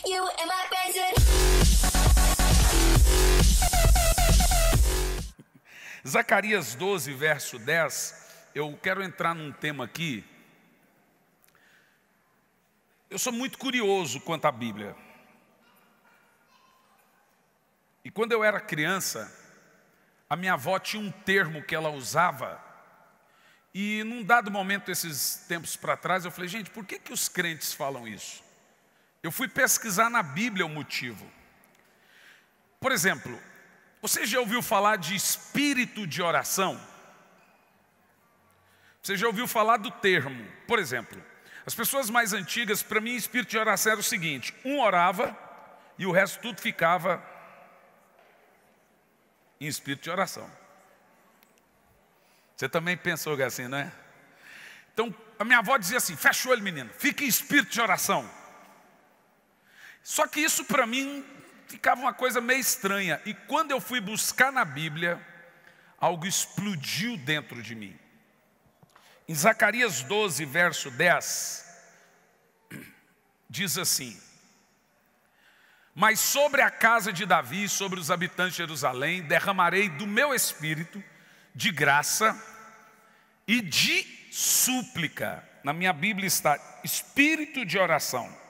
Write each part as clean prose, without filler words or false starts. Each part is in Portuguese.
You and my present. Zacarias 12, verso 10, eu quero entrar num tema aqui. Eu sou muito curioso quanto à Bíblia. E quando eu era criança, a minha avó tinha um termo que ela usava. E num dado momento, esses tempos para trás, eu falei, gente, por que os crentes falam isso? Eu fui pesquisar na Bíblia o motivo. Por exemplo, você já ouviu falar de espírito de oração? Você já ouviu falar do termo? Por exemplo, as pessoas mais antigas, para mim, espírito de oração era o seguinte: um orava e o resto tudo ficava em espírito de oração. Você também pensou assim, não é? Então, a minha avó dizia assim, fecha o olho, menino, fique em espírito de oração. Só que isso para mim ficava uma coisa meio estranha. E quando eu fui buscar na Bíblia, algo explodiu dentro de mim. Em Zacarias 12, verso 10, diz assim: mas sobre a casa de Davi, sobre os habitantes de Jerusalém, derramarei do meu espírito de graça e de súplica. Na minha Bíblia está espírito de oração.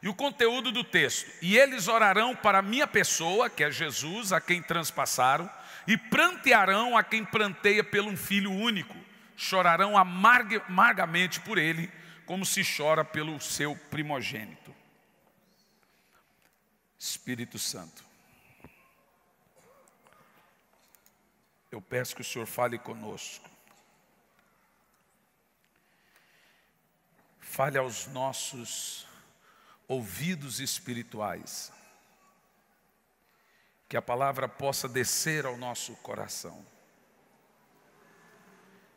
E o conteúdo do texto: e eles orarão para a minha pessoa, que é Jesus, a quem transpassaram, e prantearão a quem pranteia pelo um filho único. Chorarão amargamente por ele, como se chora pelo seu primogênito. Espírito Santo, eu peço que o Senhor fale conosco. Fale aos nossos ouvidos espirituais. Que a palavra possa descer ao nosso coração.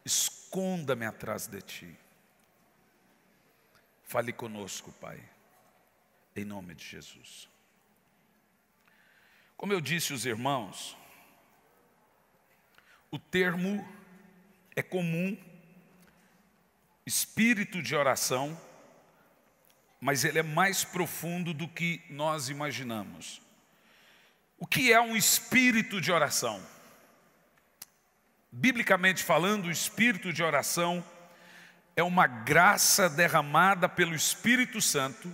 Esconda-me atrás de Ti. Fale conosco, Pai, em nome de Jesus. Como eu disse aos irmãos, o termo é comum, espírito de oração, mas ele é mais profundo do que nós imaginamos. O que é um espírito de oração? Biblicamente falando, o espírito de oração é uma graça derramada pelo Espírito Santo,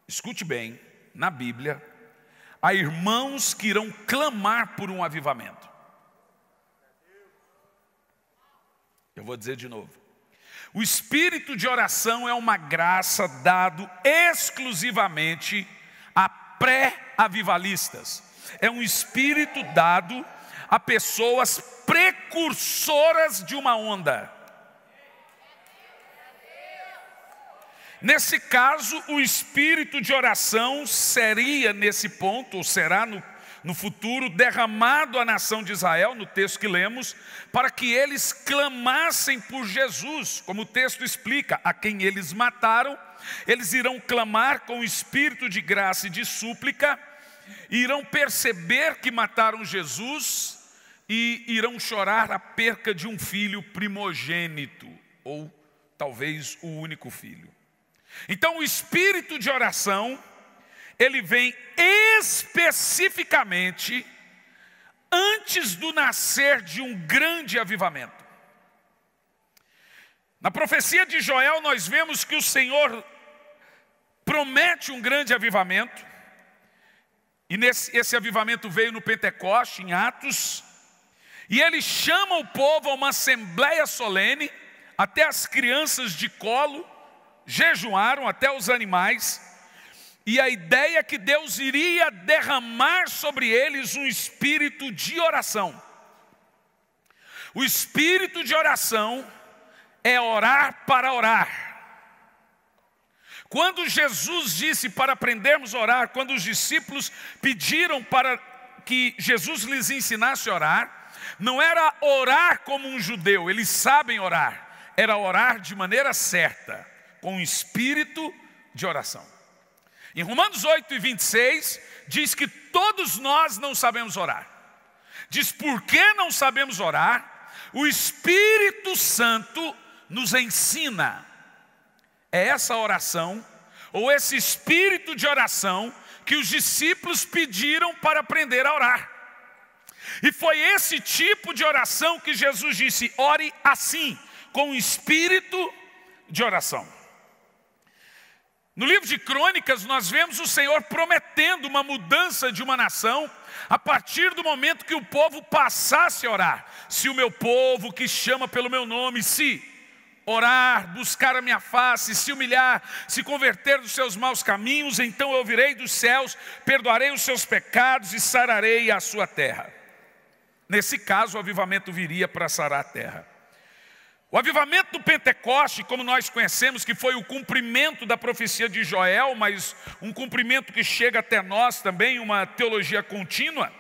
escute bem, na Bíblia, a irmãos que irão clamar por um avivamento. Eu vou dizer de novo. O espírito de oração é uma graça dado exclusivamente a pré-avivalistas. É um espírito dado a pessoas precursoras de uma onda. Nesse caso, o espírito de oração seria, nesse ponto, ou será no futuro, derramado à nação de Israel, no texto que lemos, para que eles clamassem por Jesus, como o texto explica, a quem eles mataram. Eles irão clamar com espírito de graça e de súplica, e irão perceber que mataram Jesus, e irão chorar a perca de um filho primogênito, ou talvez o único filho. Então o espírito de oração, ele vem especificamente antes do nascer de um grande avivamento. Na profecia de Joel nós vemos que o Senhor promete um grande avivamento, e esse avivamento veio no Pentecoste, em Atos, e ele chama o povo a uma assembleia solene, até as crianças de colo jejuaram, até os animais, e a ideia é que Deus iria derramar sobre eles um espírito de oração. O espírito de oração é orar para orar. Quando Jesus disse para aprendermos a orar, quando os discípulos pediram para que Jesus lhes ensinasse a orar, não era orar como um judeu, eles sabem orar, era orar de maneira certa, com um espírito de oração. Em Romanos 8 e 26, diz que todos nós não sabemos orar. Diz por que não sabemos orar? O Espírito Santo nos ensina. É essa oração ou esse espírito de oração que os discípulos pediram para aprender a orar. E foi esse tipo de oração que Jesus disse: ore assim, com espírito de oração. No livro de Crônicas nós vemos o Senhor prometendo uma mudança de uma nação a partir do momento que o povo passasse a orar. Se o meu povo que chama pelo meu nome, se orar, buscar a minha face, se humilhar, se converter dos seus maus caminhos, então eu ouvirei dos céus, perdoarei os seus pecados e sararei a sua terra. Nesse caso o avivamento viria para sarar a terra. O avivamento do Pentecoste, como nós conhecemos, que foi o cumprimento da profecia de Joel, mas um cumprimento que chega até nós também, uma teologia contínua.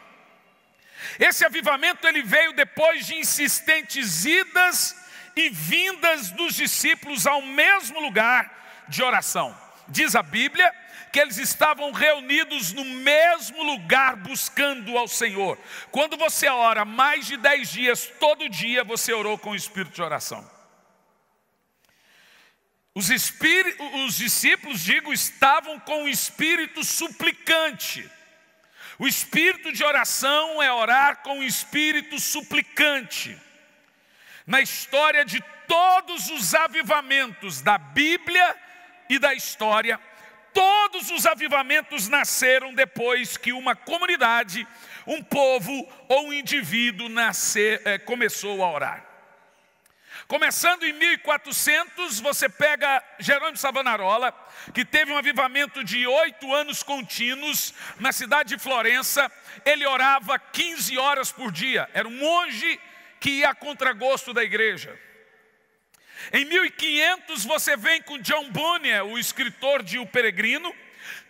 Esse avivamento ele veio depois de insistentes idas e vindas dos discípulos ao mesmo lugar de oração. Diz a Bíblia que eles estavam reunidos no mesmo lugar buscando ao Senhor. Quando você ora mais de 10 dias, todo dia você orou com o espírito de oração. Os discípulos, estavam com o espírito suplicante. O espírito de oração é orar com o espírito suplicante. Na história de todos os avivamentos da Bíblia e da história, todos os avivamentos nasceram depois que uma comunidade, um povo ou um indivíduo começou a orar. Começando em 1400, você pega Jerônimo Savonarola, que teve um avivamento de 8 anos contínuos na cidade de Florença. Ele orava 15 horas por dia, era um monge que ia a contragosto da igreja. Em 1500 você vem com John Bunyan, o escritor de O Peregrino,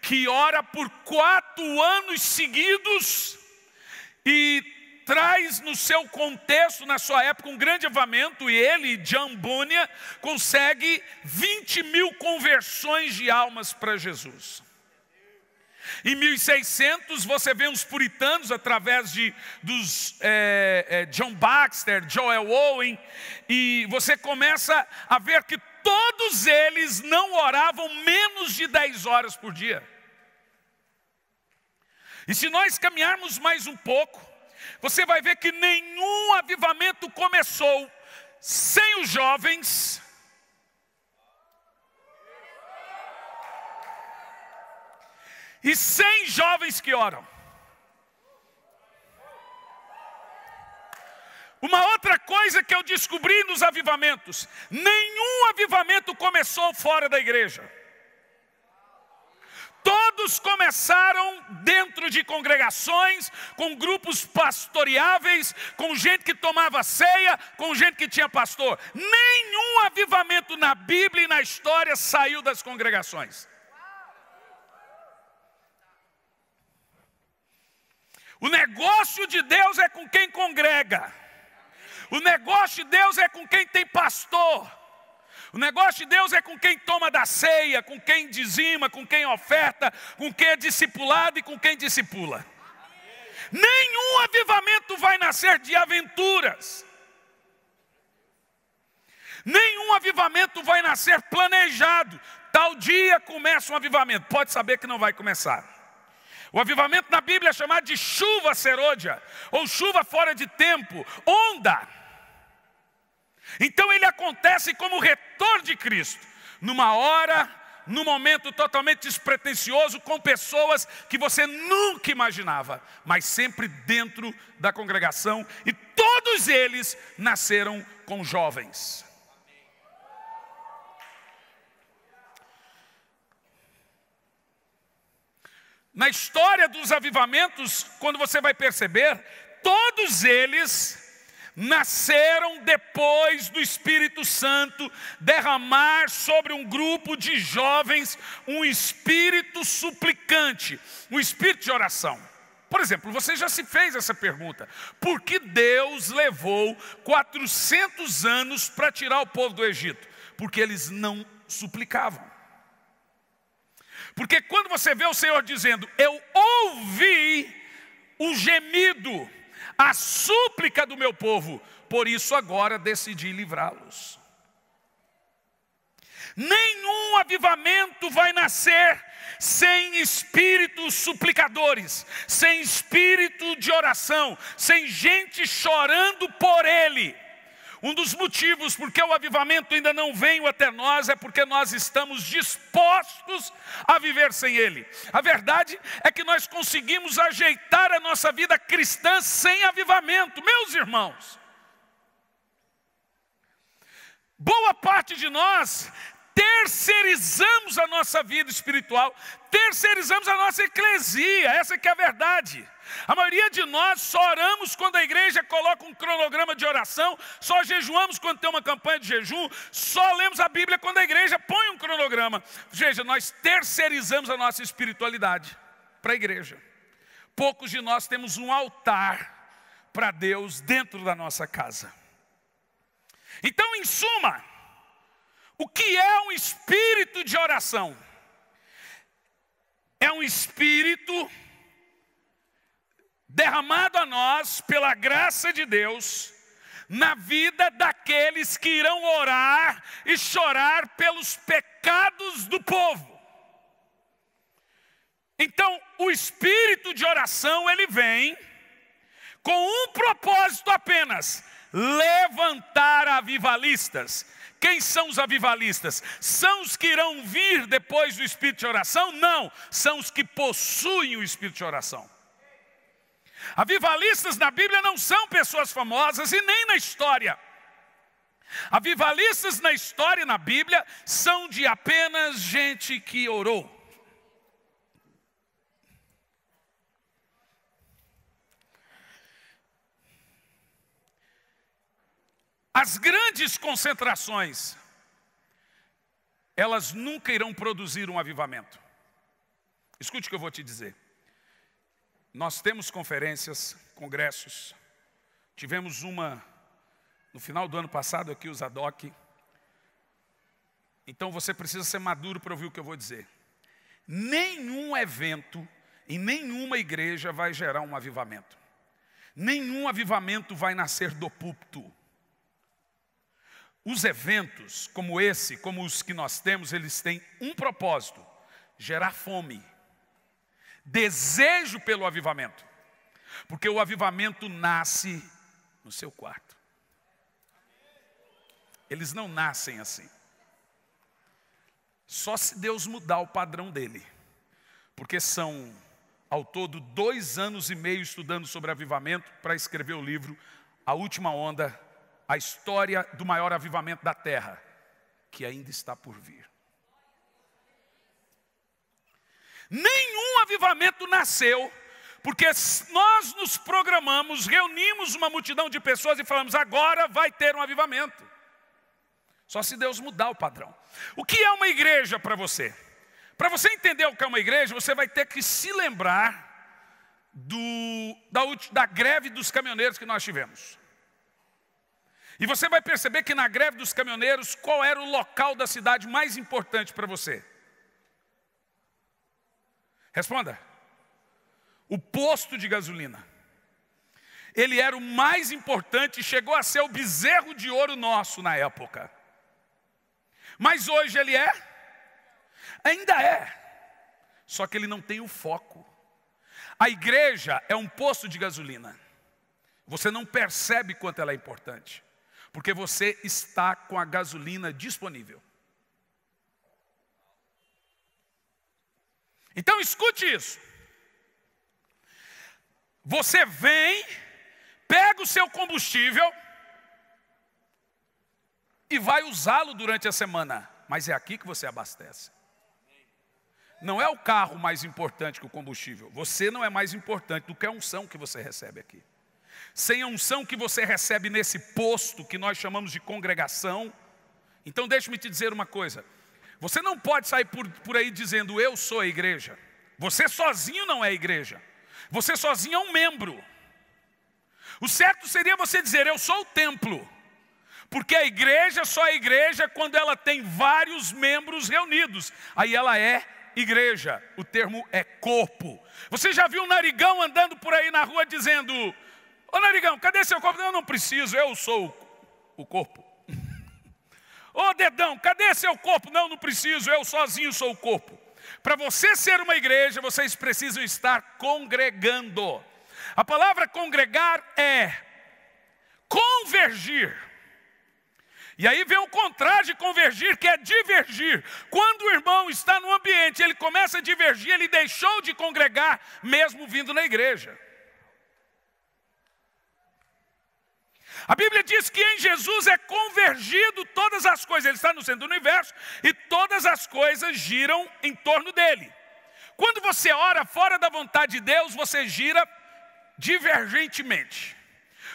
que ora por 4 anos seguidos e traz no seu contexto, na sua época, um grande avivamento. E ele, John Bunyan, consegue 20.000 conversões de almas para Jesus. Em 1600 você vê os puritanos através dos John Baxter, Joel Owen, e você começa a ver que todos eles não oravam menos de 10 horas por dia. E se nós caminharmos mais um pouco, você vai ver que nenhum avivamento começou sem os jovens, e sem jovens que oram. Uma outra coisa que eu descobri nos avivamentos: nenhum avivamento começou fora da igreja. Todos começaram dentro de congregações, com grupos pastoreáveis, com gente que tomava ceia, com gente que tinha pastor. Nenhum avivamento na Bíblia e na história saiu das congregações. O negócio de Deus é com quem congrega. O negócio de Deus é com quem tem pastor. O negócio de Deus é com quem toma da ceia, com quem dizima, com quem oferta, com quem é discipulado e com quem discipula. Nenhum avivamento vai nascer de aventuras. Nenhum avivamento vai nascer planejado. Tal dia começa um avivamento. Pode saber que não vai começar. O avivamento na Bíblia é chamado de chuva serôdia, ou chuva fora de tempo, onda. Então ele acontece como o retorno de Cristo, numa hora, num momento totalmente despretensioso, com pessoas que você nunca imaginava, mas sempre dentro da congregação, e todos eles nasceram com jovens. Na história dos avivamentos, quando você vai perceber, todos eles nasceram depois do Espírito Santo derramar sobre um grupo de jovens um espírito suplicante, um espírito de oração. Por exemplo, você já se fez essa pergunta: por que Deus levou 400 anos para tirar o povo do Egito? Porque eles não suplicavam. Porque quando você vê o Senhor dizendo: eu ouvi o gemido, a súplica do meu povo, por isso agora decidi livrá-los. Nenhum avivamento vai nascer sem espíritos suplicadores, sem espírito de oração, sem gente chorando por ele. Um dos motivos porque o avivamento ainda não veio até nós é porque nós estamos dispostos a viver sem ele. A verdade é que nós conseguimos ajeitar a nossa vida cristã sem avivamento, meus irmãos. Boa parte de nós terceirizamos a nossa vida espiritual, terceirizamos a nossa eclesia, essa que é a verdade. A maioria de nós só oramos quando a igreja coloca um cronograma de oração, só jejuamos quando tem uma campanha de jejum, só lemos a Bíblia quando a igreja põe um cronograma. Veja, nós terceirizamos a nossa espiritualidade para a igreja. Poucos de nós temos um altar para Deus dentro da nossa casa. Então, em suma, o que é um espírito de oração? É um espírito derramado a nós pela graça de Deus na vida daqueles que irão orar e chorar pelos pecados do povo. Então, o espírito de oração, ele vem com um propósito apenas: levantar avivalistas. Quem são os avivalistas? São os que irão vir depois do espírito de oração? Não, são os que possuem o espírito de oração. Avivalistas na Bíblia não são pessoas famosas e nem na história. Avivalistas na história e na Bíblia são de apenas gente que orou. As grandes concentrações, elas nunca irão produzir um avivamento. Escute o que eu vou te dizer. Nós temos conferências, congressos. Tivemos uma no final do ano passado aqui, o Zadok. Então você precisa ser maduro para ouvir o que eu vou dizer. Nenhum evento em nenhuma igreja vai gerar um avivamento. Nenhum avivamento vai nascer do púlpito. Os eventos como esse, como os que nós temos, eles têm um propósito: gerar fome, desejo pelo avivamento. Porque o avivamento nasce no seu quarto. Eles não nascem assim. Só se Deus mudar o padrão dele. Porque são, ao todo, 2 anos e meio estudando sobre avivamento para escrever o livro A Última Onda, a história do maior avivamento da terra, que ainda está por vir. Nenhum avivamento nasceu porque nós nos programamos, reunimos uma multidão de pessoas e falamos: agora vai ter um avivamento. Só se Deus mudar o padrão. O que é uma igreja para você? Para você entender o que é uma igreja, você vai ter que se lembrar da greve dos caminhoneiros que nós tivemos. E você vai perceber que na greve dos caminhoneiros, qual era o local da cidade mais importante para você? Responda. O posto de gasolina. Ele era o mais importante e chegou a ser o bezerro de ouro nosso na época. Mas hoje ele é? Ainda é. Só que ele não tem o foco. A igreja é um posto de gasolina. Você não percebe quanto ela é importante, porque você está com a gasolina disponível. Então escute isso. Você vem, pega o seu combustível e vai usá-lo durante a semana. Mas é aqui que você abastece. Não é o carro mais importante que o combustível. Você não é mais importante do que a unção que você recebe aqui. Sem a unção que você recebe nesse posto que nós chamamos de congregação. Então deixe-me te dizer uma coisa. Você não pode sair por aí dizendo: eu sou a igreja. Você sozinho não é a igreja. Você sozinho é um membro. O certo seria você dizer: eu sou o templo. Porque a igreja só é igreja quando ela tem vários membros reunidos. Aí ela é igreja. O termo é corpo. Você já viu um narigão andando por aí na rua dizendo: ô narigão, cadê seu corpo? Eu não preciso, eu sou o corpo. Ô dedão, cadê seu corpo? Não, não preciso, eu sozinho sou o corpo. Para você ser uma igreja, vocês precisam estar congregando. A palavra congregar é convergir. E aí vem o contrário de convergir, que é divergir. Quando o irmão está no ambiente, ele começa a divergir, ele deixou de congregar, mesmo vindo na igreja. A Bíblia diz que em Jesus é convergido todas as coisas. Ele está no centro do universo e todas as coisas giram em torno dele. Quando você ora fora da vontade de Deus, você gira divergentemente.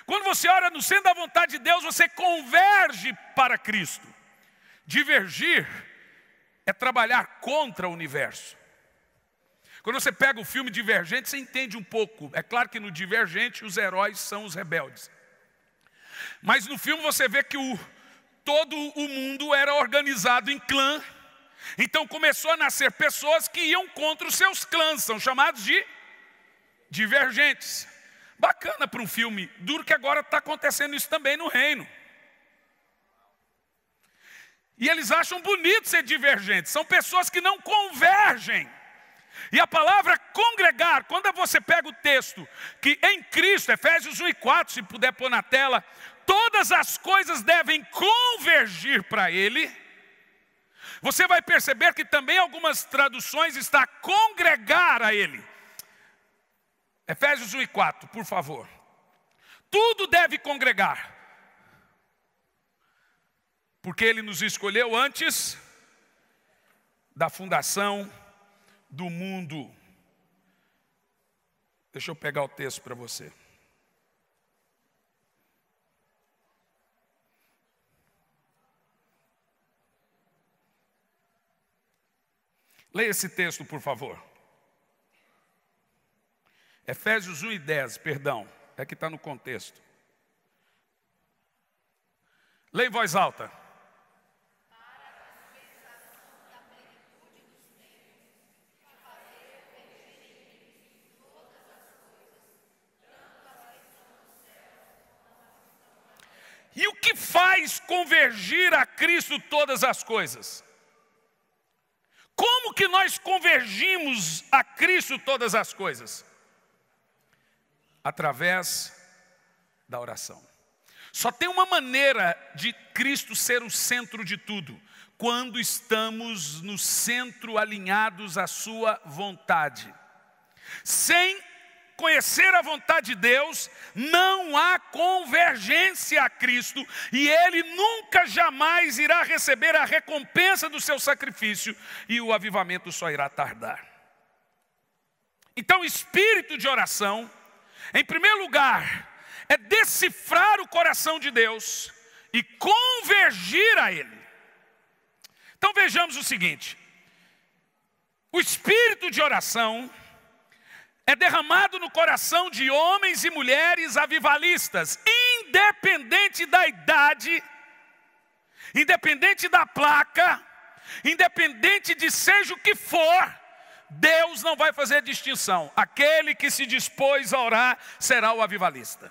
Quando você ora no centro da vontade de Deus, você converge para Cristo. Divergir é trabalhar contra o universo. Quando você pega o filme Divergente, você entende um pouco. É claro que no Divergente os heróis são os rebeldes. Mas no filme você vê que todo o mundo era organizado em clã. Então começou a nascer pessoas que iam contra os seus clãs. São chamados de divergentes. Bacana para um filme. Duro que agora está acontecendo isso também no reino. E eles acham bonito ser divergentes. São pessoas que não convergem. E a palavra congregar, quando você pega o texto, que em Cristo, Efésios 1:4, se puder pôr na tela, todas as coisas devem convergir para Ele. Você vai perceber que também algumas traduções está congregar a Ele. Efésios 1:4, por favor. Tudo deve congregar. Porque Ele nos escolheu antes da fundação do mundo. Deixa eu pegar o texto para você. Leia esse texto, por favor. Efésios 1:10, perdão, é que está no contexto. Leia em voz alta. E o que faz convergir a Cristo todas as coisas? Como que nós convergimos a Cristo todas as coisas? Através da oração. Só tem uma maneira de Cristo ser o centro de tudo: quando estamos no centro, alinhados à sua vontade. Sem conhecer a vontade de Deus, não há convergência a Cristo, e Ele nunca jamais irá receber a recompensa do seu sacrifício, e o avivamento só irá tardar. Então, o espírito de oração, em primeiro lugar, é decifrar o coração de Deus e convergir a Ele. Então vejamos o seguinte: o espírito de oração é derramado no coração de homens e mulheres avivalistas, independente da idade, independente da placa, independente de seja o que for, Deus não vai fazer distinção. Aquele que se dispôs a orar será o avivalista.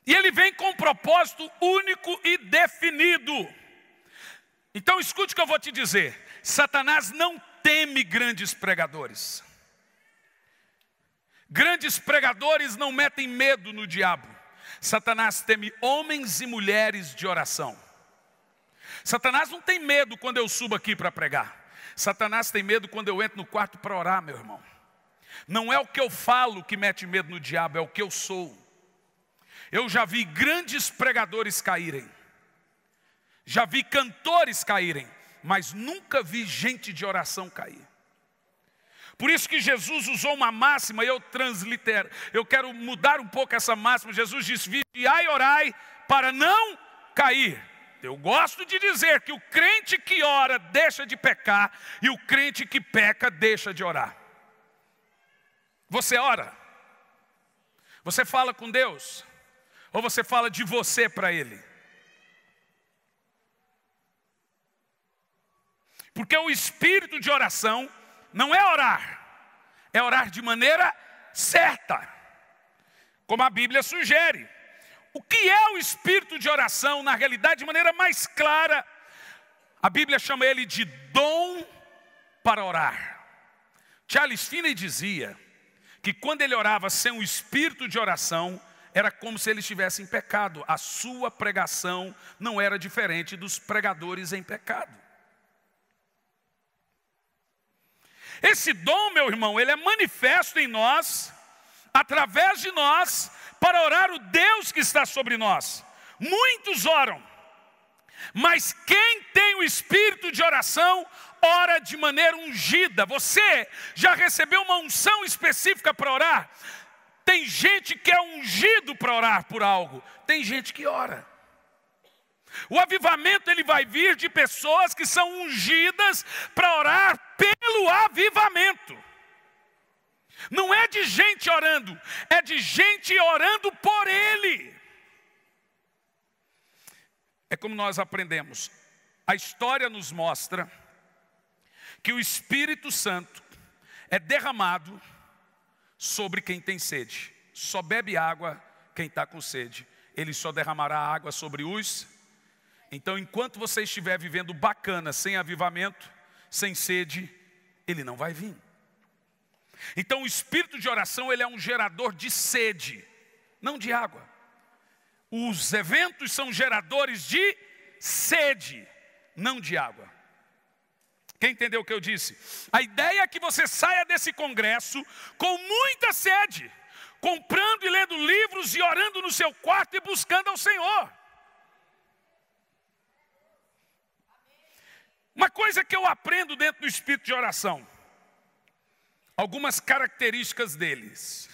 E ele vem com um propósito único e definido. Então escute o que eu vou te dizer. Satanás não teme grandes pregadores. Grandes pregadores não metem medo no diabo. Satanás teme homens e mulheres de oração. Satanás não tem medo quando eu subo aqui para pregar. Satanás tem medo quando eu entro no quarto para orar, meu irmão. Não é o que eu falo que mete medo no diabo, é o que eu sou. Eu já vi grandes pregadores caírem. Já vi cantores caírem. Mas nunca vi gente de oração cair. Por isso que Jesus usou uma máxima, e eu quero mudar um pouco essa máxima. Jesus disse: vigiai e orai para não cair. Eu gosto de dizer que o crente que ora deixa de pecar, e o crente que peca deixa de orar. Você ora? Você fala com Deus? Ou você fala de você para Ele? Porque o espírito de oração não é orar de maneira certa, como a Bíblia sugere. O que é o espírito de oração? Na realidade, de maneira mais clara, a Bíblia chama ele de dom para orar. Charles Finney dizia que quando ele orava sem um espírito de oração, era como se ele estivesse em pecado. A sua pregação não era diferente dos pregadores em pecado. Esse dom, meu irmão, ele é manifesto em nós, através de nós, para orar o Deus que está sobre nós. Muitos oram, mas quem tem o espírito de oração, ora de maneira ungida. Você já recebeu uma unção específica para orar? Tem gente que é ungido para orar por algo, tem gente que ora. O avivamento ele vai vir de pessoas que são ungidas para orar pelo avivamento. Não é de gente orando, é de gente orando por ele. É como nós aprendemos. A história nos mostra que o Espírito Santo é derramado sobre quem tem sede. Só bebe água quem está com sede. Ele só derramará água sobre os. Então, enquanto você estiver vivendo bacana, sem avivamento, sem sede, ele não vai vir. Então, o espírito de oração, ele é um gerador de sede, não de água. Os eventos são geradores de sede, não de água. Quem entendeu o que eu disse? A ideia é que você saia desse congresso com muita sede, comprando e lendo livros e orando no seu quarto e buscando ao Senhor. Uma coisa que eu aprendo dentro do espírito de oração, algumas características deles.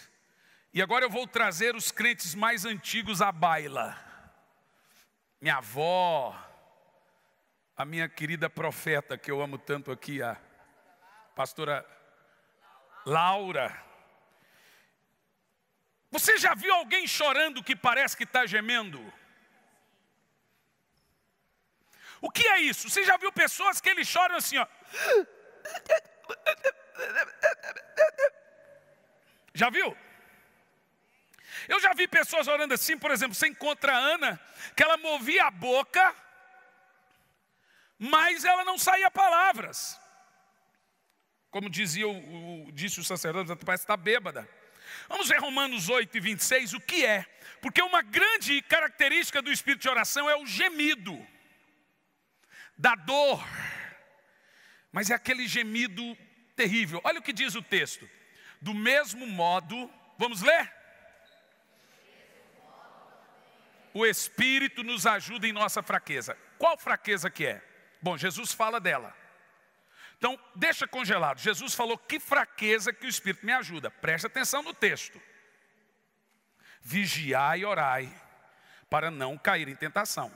E agora eu vou trazer os crentes mais antigos à baila. Minha avó, a minha querida profeta, que eu amo tanto aqui, a pastora Laura. Você já viu alguém chorando que parece que está gemendo? O que é isso? Você já viu pessoas que eles choram assim, ó? Já viu? Eu já vi pessoas orando assim, por exemplo, você encontra a Ana, que ela movia a boca, mas ela não saía palavras. Como disse o sacerdote, parece que está bêbada. Vamos ver Romanos 8 e 26, o que é? Porque uma grande característica do espírito de oração é o gemido da dor, mas é aquele gemido terrível. Olha o que diz o texto. Do mesmo modo, vamos ler? O Espírito nos ajuda em nossa fraqueza. Qual fraqueza que é? Bom, Jesus fala dela. Então, deixa congelado. Jesus falou que fraqueza que o Espírito me ajuda. Preste atenção no texto. Vigiai e orai para não cair em tentação.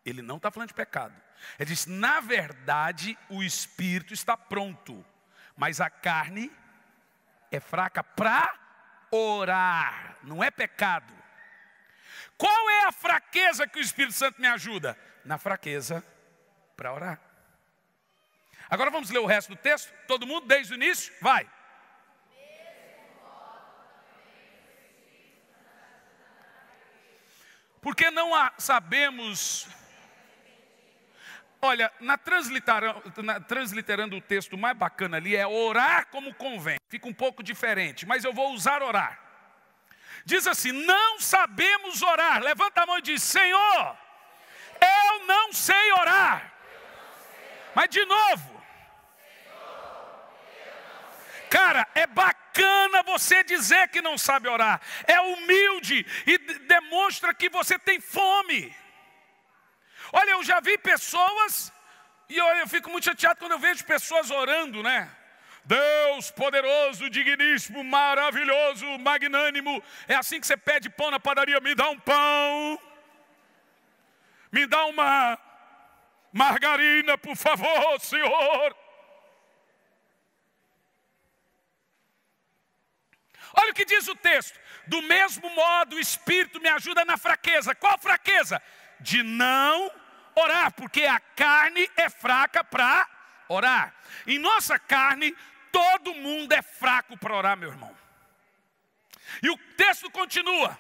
Ele não está falando de pecado. Ele diz, na verdade, o Espírito está pronto, mas a carne é fraca para orar. Não é pecado. Qual é a fraqueza que o Espírito Santo me ajuda? Na fraqueza para orar. Agora vamos ler o resto do texto? Todo mundo desde o início? Vai. Porque não sabemos... Olha, transliterando o texto mais bacana ali é orar como convém. Fica um pouco diferente, mas eu vou usar orar. Diz assim, não sabemos orar. Levanta a mão e diz, Senhor, eu não sei orar. Mas de novo. Cara, é bacana você dizer que não sabe orar. É humilde e demonstra que você tem fome. Olha, eu já vi pessoas, e eu fico muito chateado quando eu vejo pessoas orando, né? Deus poderoso, digníssimo, maravilhoso, magnânimo. É assim que você pede pão na padaria, me dá um pão. Me dá uma margarina, por favor, Senhor. Olha o que diz o texto. Do mesmo modo, o Espírito me ajuda na fraqueza. Qual fraqueza? De não orar, porque a carne é fraca para orar. Em nossa carne, todo mundo é fraco para orar, meu irmão. E o texto continua.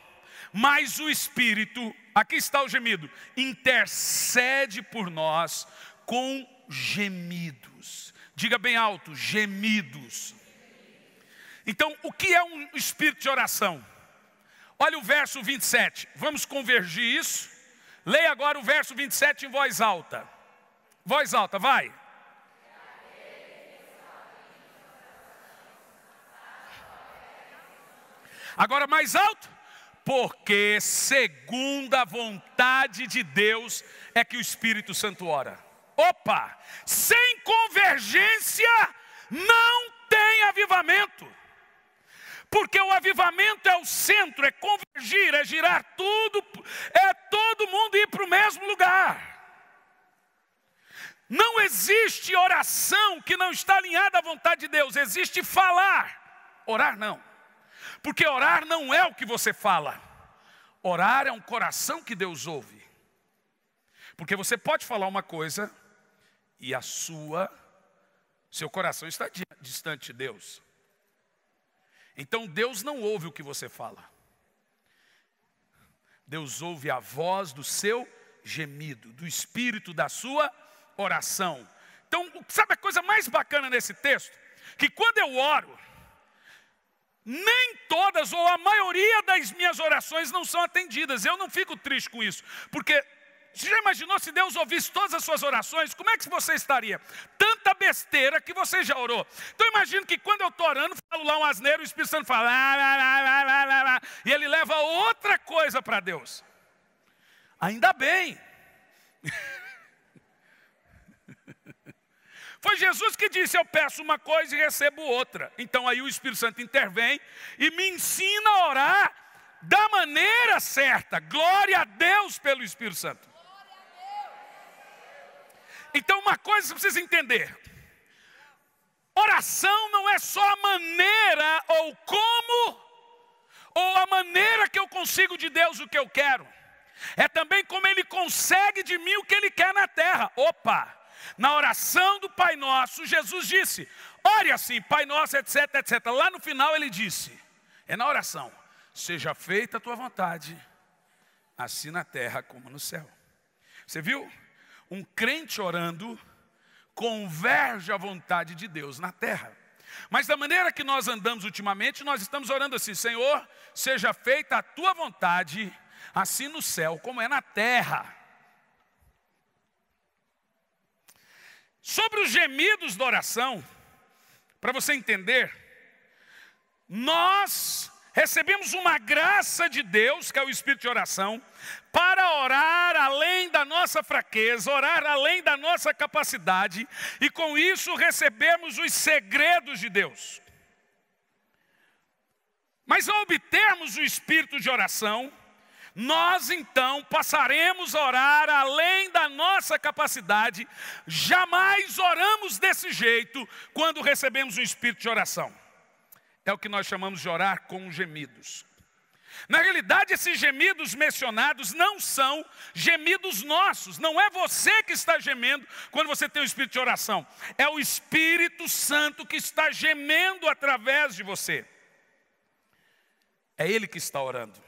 mas o Espírito, aqui está o gemido, intercede por nós com gemidos. Diga bem alto, gemidos. Então, o que é um espírito de oração? Olha o verso 27, vamos convergir isso. Leia agora o verso 27 em voz alta. Voz alta, vai. Agora mais alto. Porque segundo a vontade de Deus é que o Espírito Santo ora. Opa! Sem convergência não tem avivamento. Porque o avivamento é o centro, é convergir, é girar tudo, é todo mundo ir para o mesmo lugar. Não existe oração que não está alinhada à vontade de Deus, existe falar. Orar não. Porque orar não é o que você fala. Orar é um coração que Deus ouve. Porque você pode falar uma coisa e seu coração está distante de Deus. Então Deus não ouve o que você fala. Deus ouve a voz do seu gemido, do espírito da sua oração. Então, sabe a coisa mais bacana nesse texto? Que quando eu oro, nem todas ou a maioria das minhas orações não são atendidas. Eu não fico triste com isso, porque você já imaginou se Deus ouvisse todas as suas orações? Como é que você estaria? Tanta besteira que você já orou. Então imagino que quando eu estou orando, falo lá um asneiro, o Espírito Santo fala, e ele leva outra coisa para Deus. Ainda bem. Foi Jesus que disse, eu peço uma coisa e recebo outra. Então aí o Espírito Santo intervém e me ensina a orar da maneira certa. Glória a Deus pelo Espírito Santo. Então uma coisa você precisa entender. Oração não é só a maneira ou como, ou a maneira que eu consigo de Deus o que eu quero. É também como Ele consegue de mim o que Ele quer na terra. Opa! Na oração do Pai Nosso, Jesus disse, ore assim, Pai Nosso, etc, etc. Lá no final Ele disse, é na oração, seja feita a tua vontade, assim na terra como no céu. Você viu? Um crente orando converge à vontade de Deus na terra. Mas da maneira que nós andamos ultimamente, nós estamos orando assim, Senhor, seja feita a tua vontade, assim no céu como é na terra. Sobre os gemidos da oração, para você entender, nós recebemos uma graça de Deus, que é o Espírito de oração, para orar além da nossa fraqueza, orar além da nossa capacidade, e com isso recebemos os segredos de Deus. Mas ao obtermos o Espírito de oração, nós então passaremos a orar além da nossa capacidade. Jamais oramos desse jeito quando recebemos o Espírito de oração. É o que nós chamamos de orar com gemidos. Na realidade, esses gemidos mencionados não são gemidos nossos. Não é você que está gemendo quando você tem o Espírito de oração. É o Espírito Santo que está gemendo através de você. É Ele que está orando.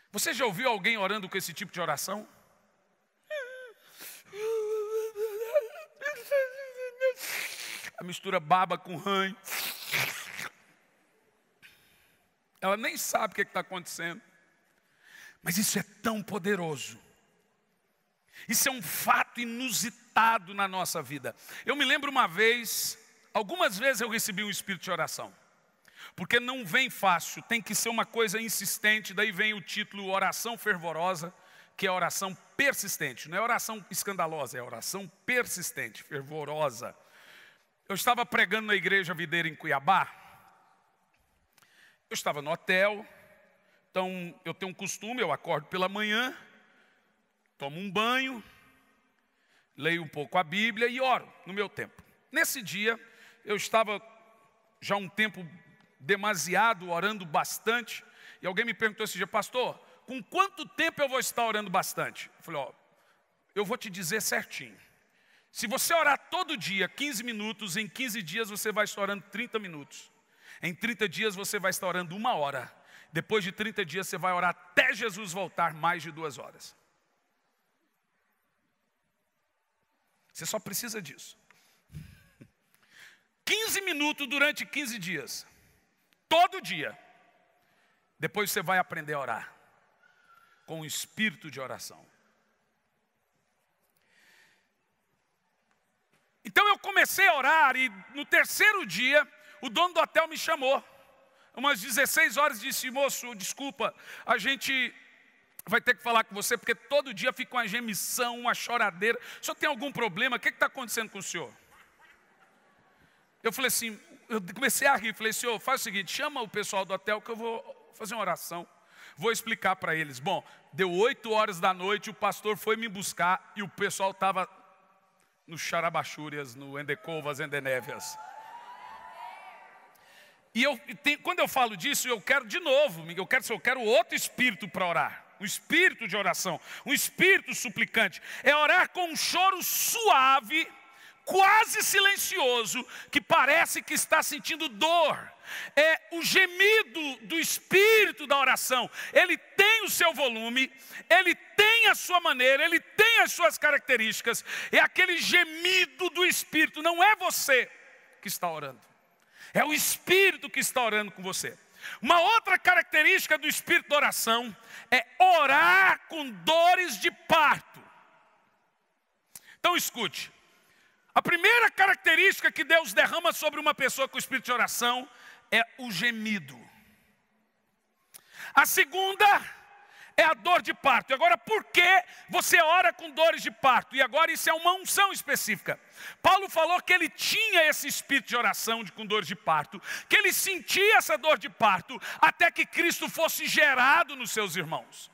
Você já ouviu alguém orando com esse tipo de oração? A mistura baba com ranho. Ela nem sabe o que está acontecendo. Mas isso é tão poderoso. Isso é um fato inusitado na nossa vida. Eu me lembro uma vez, algumas vezes eu recebi um espírito de oração. Porque não vem fácil, tem que ser uma coisa insistente. Daí vem o título oração fervorosa, que é oração persistente. Não é oração escandalosa, é oração persistente, fervorosa. Eu estava pregando na igreja Videira em Cuiabá. Eu estava no hotel. Então eu tenho um costume, eu acordo pela manhã, tomo um banho, leio um pouco a Bíblia e oro no meu tempo. Nesse dia eu estava já um tempo demasiado, orando bastante. E alguém me perguntou esse dia, pastor, com quanto tempo eu vou estar orando bastante? Eu falei, eu vou te dizer certinho. Se você orar todo dia 15 minutos, em 15 dias você vai estar orando 30 minutos. Em 30 dias você vai estar orando 1 hora. Depois de 30 dias você vai orar até Jesus voltar mais de 2 horas. Você só precisa disso. 15 minutos durante 15 dias. Todo dia. Depois você vai aprender a orar. Com o espírito de oração. Então eu comecei a orar e no 3º dia, o dono do hotel me chamou. Umas 16 horas disse, moço, desculpa, a gente vai ter que falar com você, porque todo dia fica uma gemição, uma choradeira. O senhor tem algum problema? O que está acontecendo com o senhor? Eu falei assim, eu comecei a rir, falei, senhor, faz o seguinte, chama o pessoal do hotel que eu vou fazer uma oração. Vou explicar para eles. Bom, deu 8 horas da noite, o pastor foi me buscar e o pessoal estava no Charabachúrias, no Endecovas, Endenévias. E quando eu falo disso, eu quero de novo, eu quero outro espírito para orar. Um espírito de oração, um espírito suplicante. É orar com um choro suave, quase silencioso, que parece que está sentindo dor. É o gemido do espírito da oração. Ele tem o seu volume, ele tem a sua maneira, ele tem as suas características. É aquele gemido do espírito, não é você que está orando. É o espírito que está orando com você. Uma outra característica do espírito da oração é orar com dores de parto. Então escute. A primeira característica que Deus derrama sobre uma pessoa com espírito de oração é o gemido. A segunda é a dor de parto. E agora, por que você ora com dores de parto? E agora isso é uma unção específica. Paulo falou que ele tinha esse espírito de oração com dores de parto, que ele sentia essa dor de parto até que Cristo fosse gerado nos seus irmãos.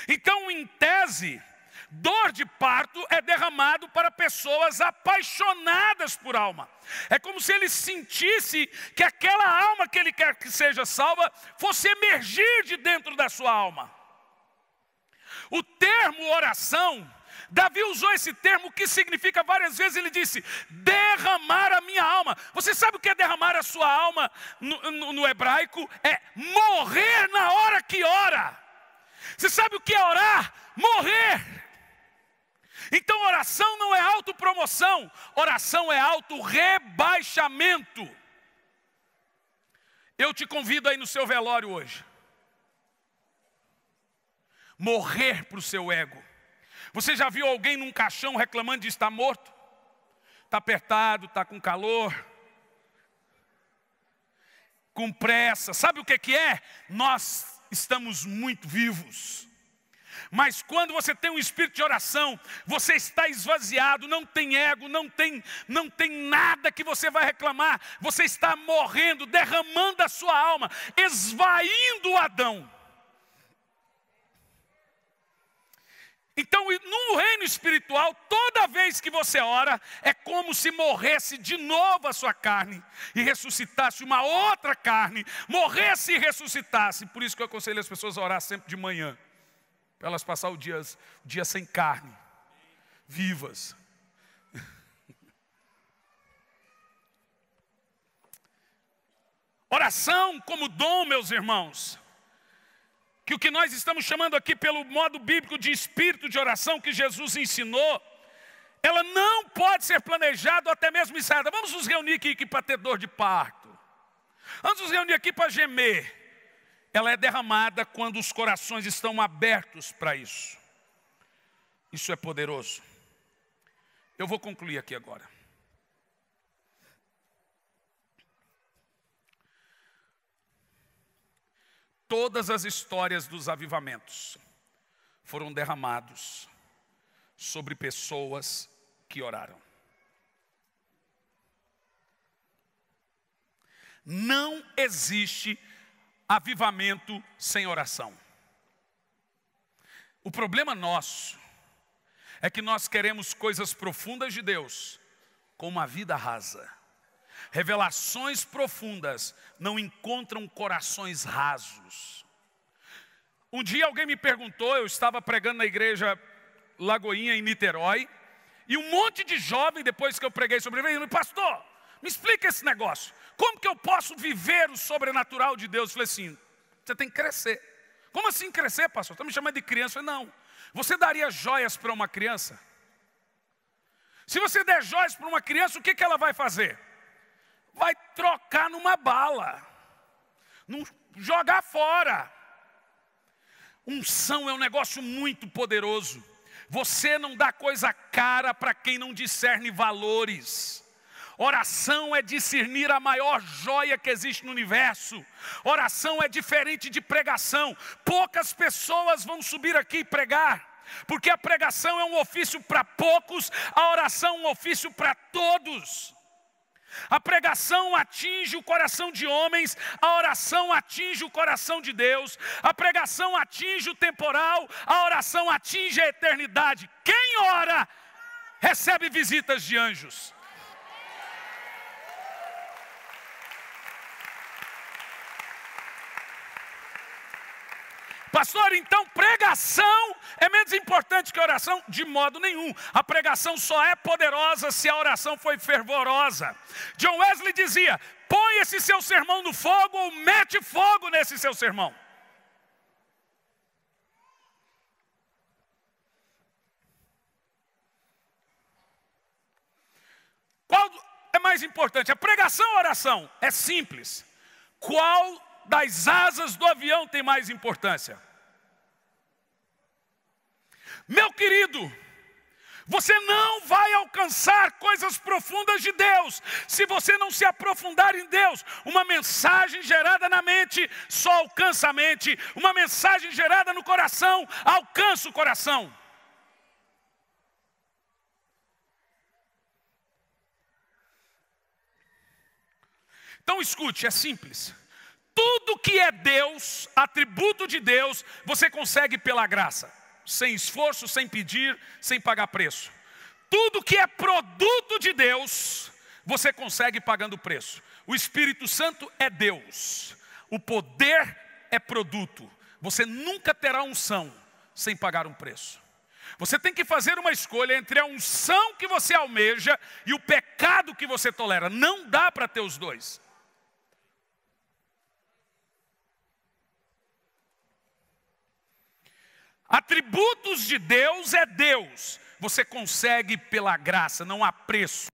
Então, em tese, dor de parto é derramado para pessoas apaixonadas por alma. É como se ele sentisse que aquela alma que ele quer que seja salva fosse emergir de dentro da sua alma. O termo oração, Davi usou esse termo que significa várias vezes, ele disse, derramar a minha alma. Você sabe o que é derramar a sua alma no hebraico? É morrer na hora que ora. Você sabe o que é orar? Morrer. Então oração não é autopromoção, oração é auto-rebaixamento. Eu te convido aí no seu velório hoje. Morrer para o seu ego. Você já viu alguém num caixão reclamando de estar morto? Está apertado, está com calor, com pressa. Sabe o que é? Nós estamos muito vivos. Mas quando você tem um espírito de oração, você está esvaziado, não tem ego, não tem nada que você vai reclamar. Você está morrendo, derramando a sua alma, esvaindo o Adão. Então, no reino espiritual, toda vez que você ora, é como se morresse de novo a sua carne e ressuscitasse uma outra carne, morresse e ressuscitasse. Por isso que eu aconselho as pessoas a orar sempre de manhã. Para elas passar o dia sem carne, vivas. Oração como dom, meus irmãos. Que o que nós estamos chamando aqui pelo modo bíblico de espírito de oração que Jesus ensinou, ela não pode ser planejada ou até mesmo ensaiada. Vamos nos reunir aqui para ter dor de parto. Vamos nos reunir aqui para gemer. Ela é derramada quando os corações estão abertos para isso. Isso é poderoso. Eu vou concluir aqui agora. Todas as histórias dos avivamentos foram derramados sobre pessoas que oraram. Não existe avivamento sem oração. O problema nosso é que nós queremos coisas profundas de Deus com uma vida rasa. Revelações profundas não encontram corações rasos. Um dia alguém me perguntou, eu estava pregando na igreja Lagoinha em Niterói, e um monte de jovem, depois que eu preguei sobre ele, me disse, pastor, me explica esse negócio. Como que eu posso viver o sobrenatural de Deus? Eu falei assim, Você tem que crescer. Como assim crescer, pastor? Está me chamando de criança? Não. Você daria joias para uma criança? Se você der joias para uma criança, o que ela vai fazer? Vai trocar numa bala. Não jogar fora. Unção é um negócio muito poderoso. Você não dá coisa cara para quem não discerne valores. Oração é discernir a maior joia que existe no universo. Oração é diferente de pregação. Poucas pessoas vão subir aqui e pregar, porque a pregação é um ofício para poucos, a oração é um ofício para todos. A pregação atinge o coração de homens, a oração atinge o coração de Deus. A pregação atinge o temporal, a oração atinge a eternidade. Quem ora, recebe visitas de anjos. Pastor, então pregação é menos importante que oração? De modo nenhum. A pregação só é poderosa se a oração foi fervorosa. John Wesley dizia: põe esse seu sermão no fogo ou mete fogo nesse seu sermão. Qual é mais importante, a pregação ou a oração? É simples. Qual das asas do avião tem mais importância? Meu querido, você não vai alcançar coisas profundas de Deus se você não se aprofundar em Deus. Uma mensagem gerada na mente só alcança a mente. Uma mensagem gerada no coração alcança o coração. Então escute, é simples. Tudo que é Deus, atributo de Deus, você consegue pela graça. Sem esforço, sem pedir, sem pagar preço. Tudo que é produto de Deus, você consegue pagando preço. O Espírito Santo é Deus. O poder é produto. Você nunca terá unção sem pagar um preço. Você tem que fazer uma escolha entre a unção que você almeja e o pecado que você tolera. Não dá para ter os dois. Atributos de Deus é Deus. Você consegue pela graça, não há preço.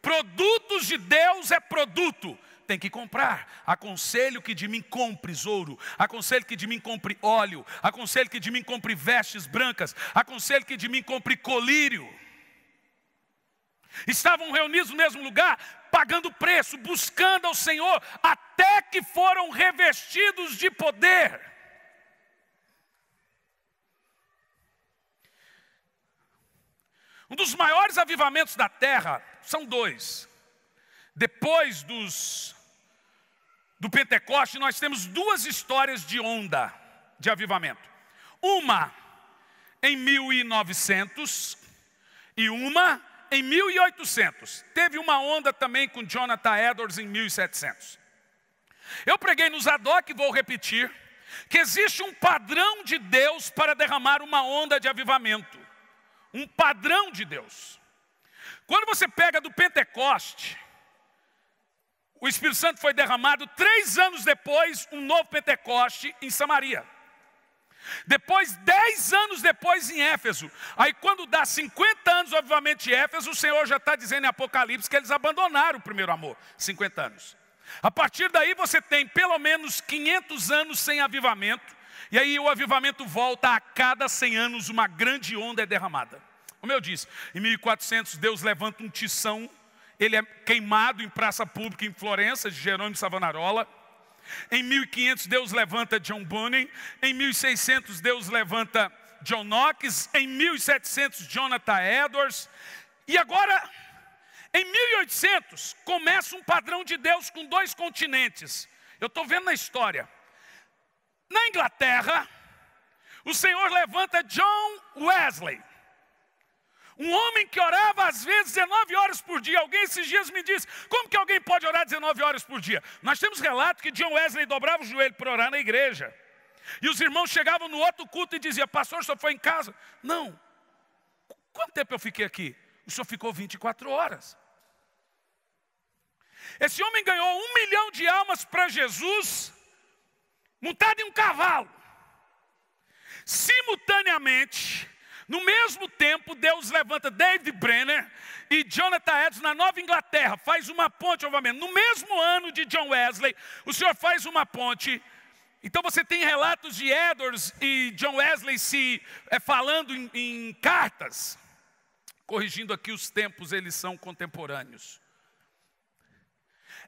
Produtos de Deus é produto. Tem que comprar. Aconselho que de mim compres ouro. Aconselho que de mim compre óleo. Aconselho que de mim compre vestes brancas. Aconselho que de mim compre colírio. Estavam reunidos no mesmo lugar, pagando preço, buscando ao Senhor, até que foram revestidos de poder. Um dos maiores avivamentos da terra são dois. Depois do Pentecoste, nós temos duas histórias de onda de avivamento. Uma em 1900 e uma em 1800. Teve uma onda também com Jonathan Edwards em 1700. Eu preguei no Zadok e vou repetir, que existe um padrão de Deus para derramar uma onda de avivamento. Um padrão de Deus. Quando você pega do Pentecoste, o Espírito Santo foi derramado 3 anos depois, um novo Pentecoste em Samaria. Depois, 10 anos depois em Éfeso. Aí quando dá 50 anos o avivamento de Éfeso, o Senhor já está dizendo em Apocalipse que eles abandonaram o primeiro amor. 50 anos. A partir daí você tem pelo menos 500 anos sem avivamento. E aí o avivamento volta a cada 100 anos, uma grande onda é derramada. Como eu disse, em 1400 Deus levanta um tição, ele é queimado em praça pública em Florença, de Jerônimo Savonarola. Em 1500 Deus levanta John Bunyan, em 1600 Deus levanta John Knox, em 1700 Jonathan Edwards. E agora, em 1800, começa um padrão de Deus com 2 continentes. Eu estou vendo na história. Na Inglaterra, o Senhor levanta John Wesley. Um homem que orava às vezes 19 horas por dia. Alguém esses dias me disse, como que alguém pode orar 19 horas por dia? Nós temos relato que John Wesley dobrava o joelho para orar na igreja. E os irmãos chegavam no outro culto e diziam, pastor, o senhor foi em casa? Não. Quanto tempo eu fiquei aqui? O senhor ficou 24 horas. Esse homem ganhou 1 milhão de almas para Jesus montado em um cavalo. Simultaneamente, no mesmo tempo, Deus levanta David Brenner e Jonathan Edwards na Nova Inglaterra. Faz uma ponte, obviamente. No mesmo ano de John Wesley, o Senhor faz uma ponte. Então você tem relatos de Edwards e John Wesley falando em cartas. Corrigindo aqui os tempos, eles são contemporâneos.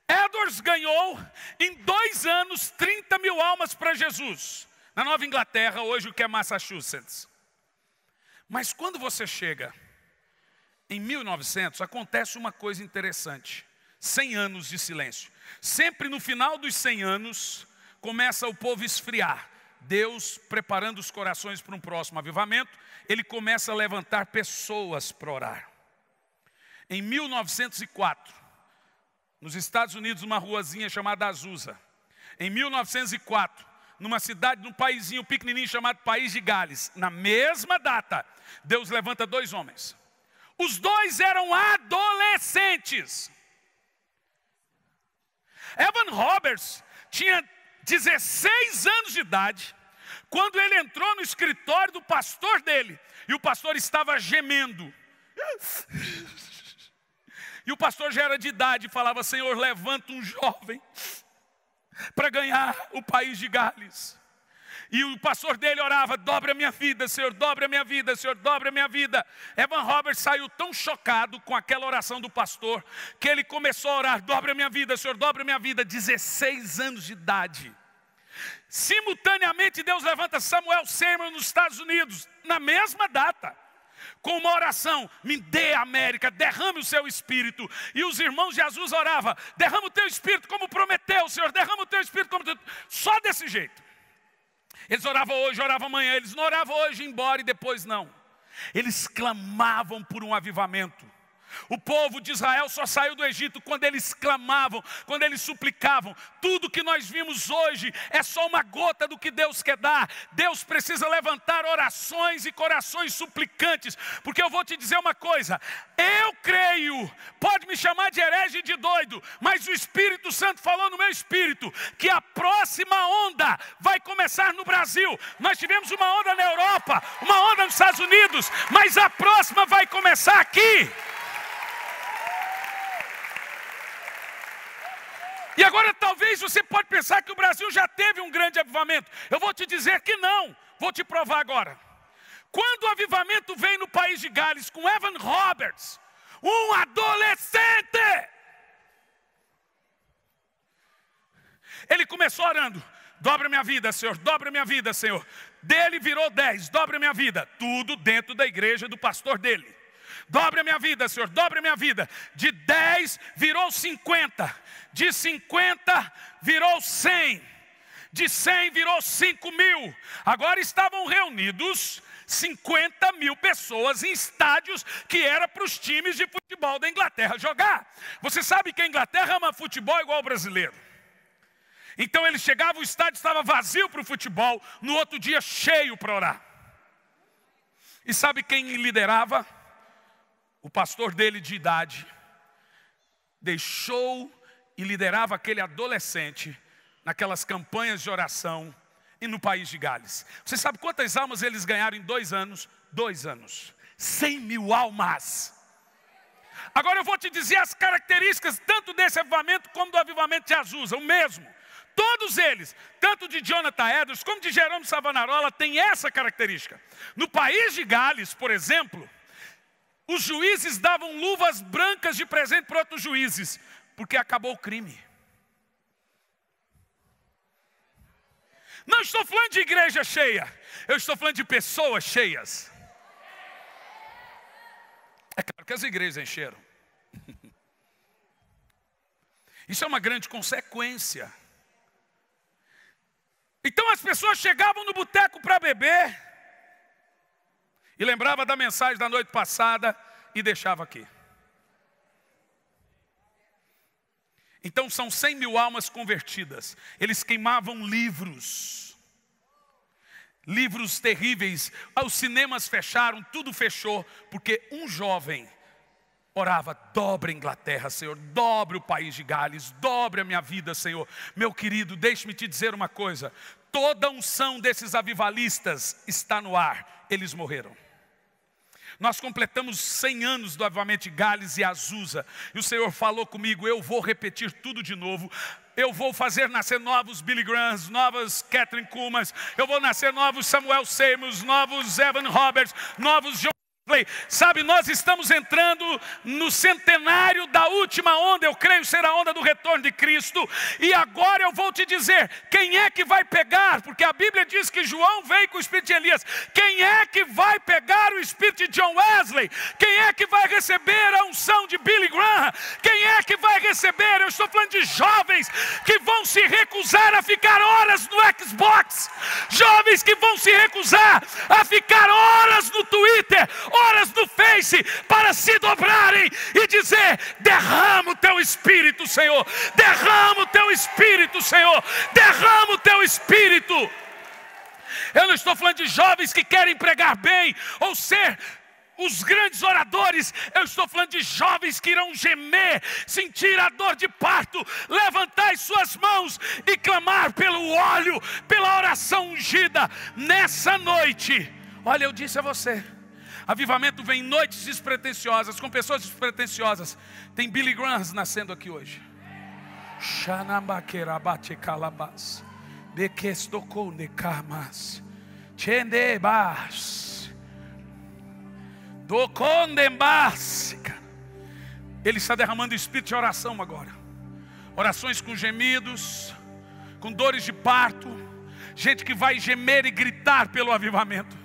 Edwards ganhou em 2 anos 30 mil almas para Jesus. Na Nova Inglaterra, hoje o que é Massachusetts. Mas quando você chega em 1900, acontece uma coisa interessante. 100 anos de silêncio. Sempre no final dos 100 anos, começa o povo esfriar. Deus preparando os corações para um próximo avivamento, Ele começa a levantar pessoas para orar. Em 1904, nos Estados Unidos, uma ruazinha chamada Azusa. Em 1904, numa cidade, num paísinho pequenininho chamado País de Gales. Na mesma data, Deus levanta 2 homens. Os 2 eram adolescentes. Evan Roberts tinha 16 anos de idade, quando ele entrou no escritório do pastor dele, e o pastor estava gemendo. E o pastor já era de idade e falava: Senhor, levanta um jovem para ganhar o País de Gales. E o pastor dele orava: dobre a minha vida, Senhor, dobre a minha vida, Senhor, dobre a minha vida. Evan Roberts saiu tão chocado com aquela oração do pastor, que ele começou a orar: dobre a minha vida, Senhor, dobre a minha vida. 16 anos de idade. Simultaneamente Deus levanta Samuel Seymour nos Estados Unidos, na mesma data, com uma oração: me dê a América, derrame o seu Espírito. E os irmãos de Jesus oravam: derrama o teu Espírito como prometeu, Senhor, derrama o teu Espírito como prometeu. Só desse jeito. Eles oravam hoje, oravam amanhã. Eles não oravam hoje e embora e depois não. Eles clamavam por um avivamento. O povo de Israel só saiu do Egito quando eles clamavam, quando eles suplicavam. Tudo que nós vimos hoje é só uma gota do que Deus quer dar. Deus precisa levantar orações e corações suplicantes. Porque eu vou te dizer uma coisa: eu creio, pode me chamar de herege e de doido, mas o Espírito Santo falou no meu espírito que a próxima onda vai começar no Brasil. Nós tivemos uma onda na Europa, uma onda nos Estados Unidos, mas a próxima vai começar aqui. E agora talvez você pode pensar que o Brasil já teve um grande avivamento. Eu vou te dizer que não. Vou te provar agora. Quando o avivamento veio no País de Gales com Evan Roberts, um adolescente, ele começou orando: dobra minha vida, Senhor, dobra minha vida, Senhor. Dele virou 10, dobra minha vida. Tudo dentro da igreja do pastor dele. Dobre a minha vida, Senhor, dobre a minha vida. De 10 virou 50. De 50 virou 100. De 100 virou 5 mil. Agora estavam reunidos 50 mil pessoas em estádios que era para os times de futebol da Inglaterra jogar. Você sabe que a Inglaterra ama futebol igual o brasileiro. Então ele chegava, o estádio estava vazio para o futebol, no outro dia cheio para orar. E sabe quem liderava? O pastor dele de idade deixou e liderava aquele adolescente naquelas campanhas de oração e no País de Gales. Você sabe quantas almas eles ganharam em 2 anos? 2 anos. 100 mil almas. Agora eu vou te dizer as características tanto desse avivamento como do avivamento de Azusa, o mesmo. Todos eles, tanto de Jonathan Edwards como de Jerome Savonarola, têm essa característica. No País de Gales, por exemplo, os juízes davam luvas brancas de presente para outros juízes, porque acabou o crime. Não estou falando de igreja cheia, eu estou falando de pessoas cheias. É claro que as igrejas encheram. Isso é uma grande consequência. Então as pessoas chegavam no boteco para beber e lembrava da mensagem da noite passada e deixava aqui. Então são 100 mil almas convertidas. Eles queimavam livros. Livros terríveis. Os cinemas fecharam, tudo fechou. Porque um jovem orava: dobre a Inglaterra, Senhor, dobre o País de Gales, dobre a minha vida, Senhor. Meu querido, deixe-me te dizer uma coisa. toda a unção desses avivalistas está no ar. Eles morreram. Nós completamos 100 anos do avivamento de Gales e Azusa. E o Senhor falou comigo, eu vou repetir tudo de novo. Eu vou fazer nascer novos Billy Grahams, novas Catherine Kuhlmans. Eu vou nascer novos Samuel Seymours, novos Evan Roberts, novos John. Sabe, nós estamos entrando no centenário da última onda, eu creio ser a onda do retorno de Cristo. E agora eu vou te dizer, quem é que vai pegar? Porque a Bíblia diz que João veio com o espírito de Elias. Quem é que vai pegar o espírito de John Wesley? Quem é que vai receber a unção de Billy Graham? Quem é que vai receber? Eu estou falando de jovens que vão se recusar a ficar horas no Xbox. Jovens que vão se recusar a ficar horas no Twitter, horas no Face, para se dobrarem e dizer: derrama o teu Espírito, Senhor, derrama o teu Espírito, Senhor, derrama o teu Espírito. Eu não estou falando de jovens que querem pregar bem ou ser os grandes oradores. Eu estou falando de jovens que irão gemer, sentir a dor de parto, levantar as suas mãos e clamar pelo óleo, pela oração ungida. Nessa noite, olha, eu disse a você, avivamento vem em noites despretensiosas, com pessoas despretensiosas. Tem Billy Grahams nascendo aqui hoje. Ele está derramando o espírito de oração agora. Orações com gemidos, com dores de parto. Gente que vai gemer e gritar pelo avivamento.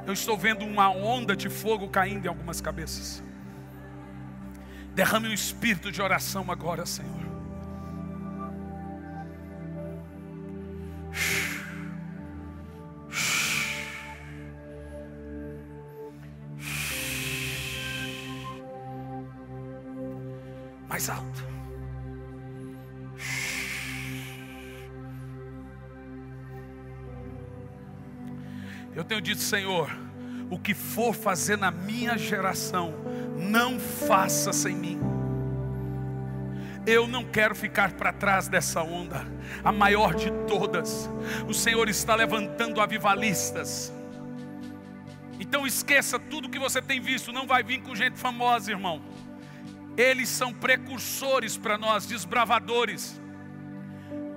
Eu estou vendo uma onda de fogo caindo em algumas cabeças. Derrame um espírito de oração agora, Senhor. Mais alto. Eu tenho dito, Senhor, o que for fazer na minha geração, não faça sem mim. Eu não quero ficar para trás dessa onda, a maior de todas. O Senhor está levantando avivalistas. Então esqueça tudo que você tem visto, não vai vir com gente famosa, irmão. Eles são precursores para nós, desbravadores.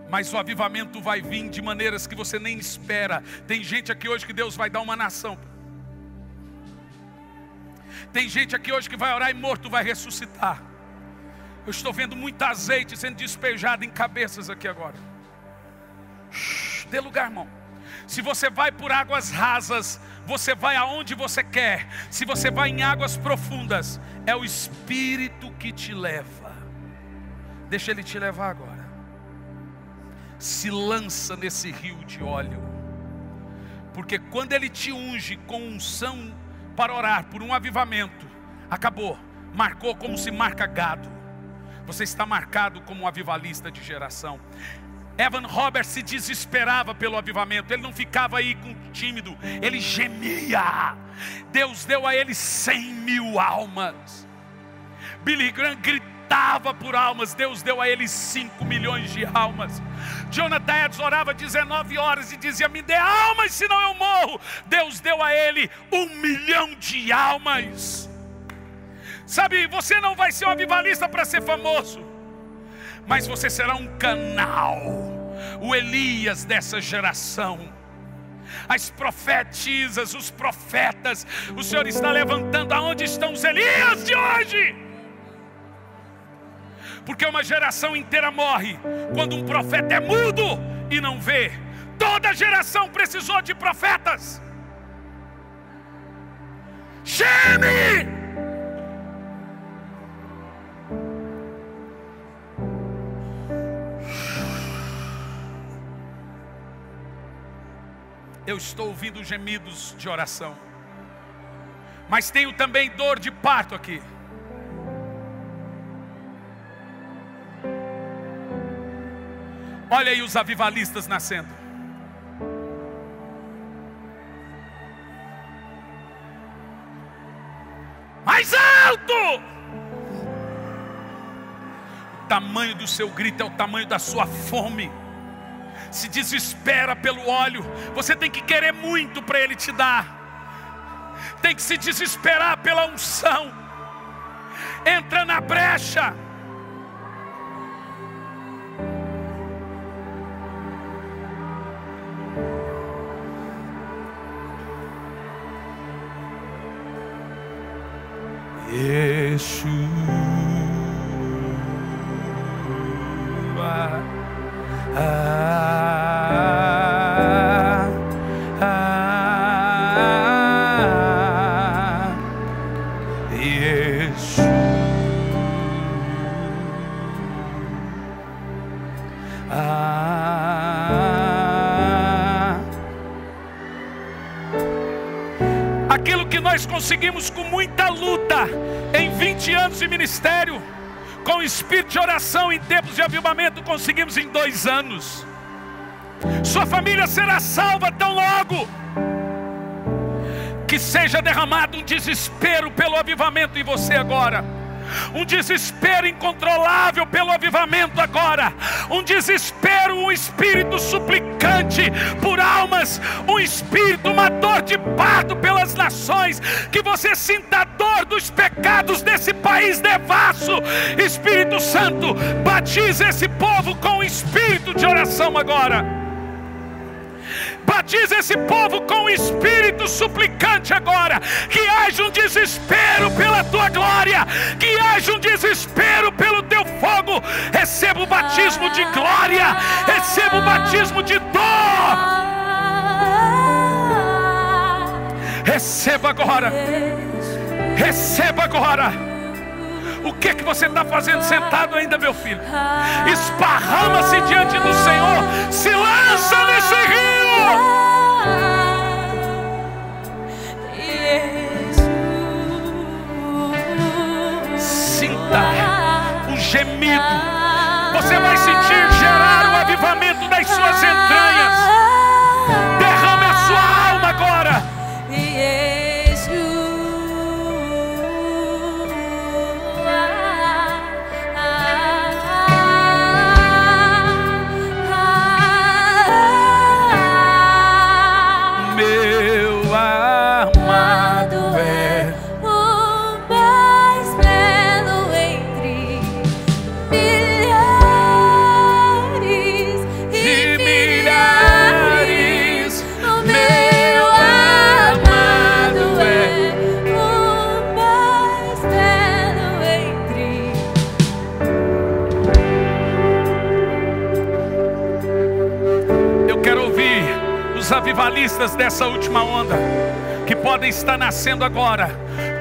Mas o avivamento vai vir de maneiras que você nem espera. Tem gente aqui hoje que Deus vai dar uma nação. Tem gente aqui hoje que vai orar e morto vai ressuscitar. Eu estou vendo muito azeite sendo despejado em cabeças aqui agora. Dê lugar, irmão. Se você vai por águas rasas, você vai aonde você quer. Se você vai em águas profundas, é o Espírito que te leva. Deixa Ele te levar agora. Se lança nesse rio de óleo. Porque quando Ele te unge com unção para orar por um avivamento, acabou. Marcou como se marca gado. Você está marcado como um avivalista de geração. Evan Roberts se desesperava pelo avivamento. Ele não ficava aí com tímido. Ele gemia. Deus deu a ele 100.000 almas. Billy Graham gritava por almas. Deus deu a ele 5 milhões de almas. Jonathan Edwards orava 19 horas e dizia: me dê almas, senão eu morro. Deus deu a ele 1 milhão de almas. Sabe, você não vai ser um avivalista para ser famoso, mas você será um canal, o Elias dessa geração. As profetisas, os profetas, o Senhor está levantando. Aonde estão os Elias de hoje? Porque uma geração inteira morre quando um profeta é mudo e não vê. Toda geração precisou de profetas. Geme! Eu estou ouvindo gemidos de oração, mas tenho também dor de parto aqui. Olha aí os avivalistas nascendo. Mais alto! tamanho do seu grito, é o tamanho da sua fome. Se desespera pelo óleo. Você tem que querer muito para Ele te dar. Tem que se desesperar pela unção. Entra na brecha. Yeshua, Yeshua, aquilo que nós conseguimos com muita luta em 20 anos de ministério, com o espírito de oração em tempos de avivamento, conseguimos em 2 anos. Sua família será salva tão logo que seja derramado um desespero pelo avivamento em você agora. Um desespero incontrolável pelo avivamento agora. Um desespero, um espírito suplicante por almas. Um espírito, uma dor de parto pelas nações. Que você sinta a dor dos pecados desse país devasso. Espírito Santo, batiza esse povo com o espírito de oração agora. Batiza esse povo com o espírito suplicante agora. Que haja um desespero pela tua glória. Que haja um desespero pelo teu fogo. Receba o batismo de glória. Receba o batismo de dor. Receba agora. Receba agora. O que é que você está fazendo sentado ainda, meu filho? Esparrama-se diante do Senhor. Se lança nesse rio. Sinta o gemido. Você vai sentir gerar o avivamento das suas entranhas. Derrame a sua alma agora. Avivalistas dessa última onda, que podem estar nascendo agora,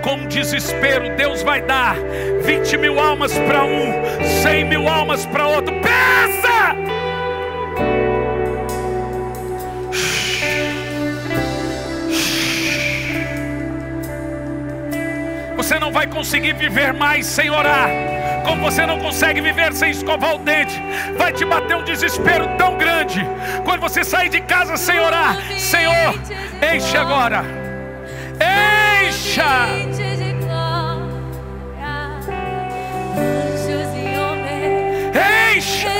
com desespero. Deus vai dar 20 mil almas para um, 100 mil almas para outro. Pensa! Você não vai conseguir viver mais sem orar, como você não consegue viver sem escovar o dente. Vai te bater um desespero tão grande quando você sair de casa sem orar. Senhor, enche agora. Encha. Enche.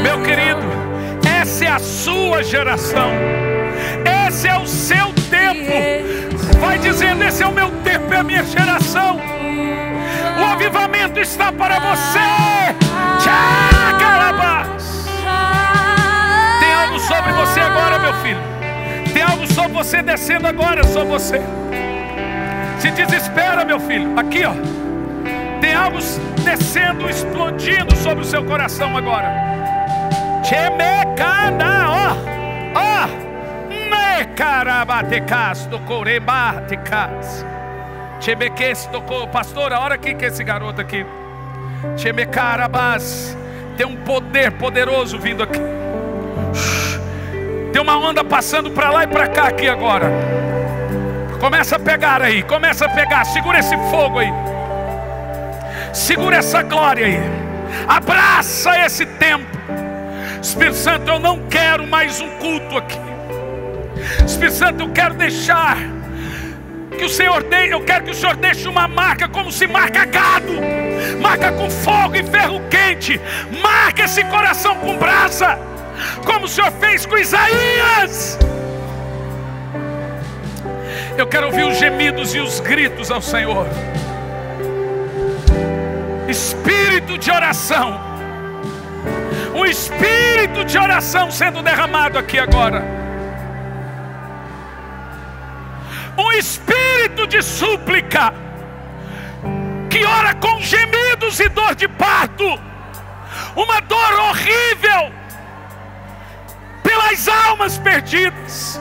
Meu querido, essa é a sua geração. Esse é o seu tempo. Vai dizendo: esse é o meu tempo, é a minha geração. O avivamento está para você. Tem algo sobre você agora, meu filho. Tem algo sobre você descendo agora sobre você. Se desespera, meu filho. Aqui, ó. Tem algo descendo, explodindo sobre o seu coração agora. Chemecada, ó. Ó. Pastor, a hora aqui que esse garoto aqui. Tem um poder poderoso vindo aqui. Tem uma onda passando para lá e para cá aqui agora. Começa a pegar aí, começa a pegar. Segura esse fogo aí. Segura essa glória aí. Abraça esse tempo. Espírito Santo, eu não quero mais um culto aqui. Espírito Santo, eu quero deixar que o Senhor eu quero que o Senhor deixe uma marca, como se marca gado, marca com fogo e ferro quente, marca esse coração com brasa, como o Senhor fez com Isaías. Eu quero ouvir os gemidos e os gritos ao Senhor. Espírito de oração, um espírito de oração sendo derramado aqui agora, um espírito de súplica, que ora com gemidos e dor de parto, uma dor horrível pelas almas perdidas.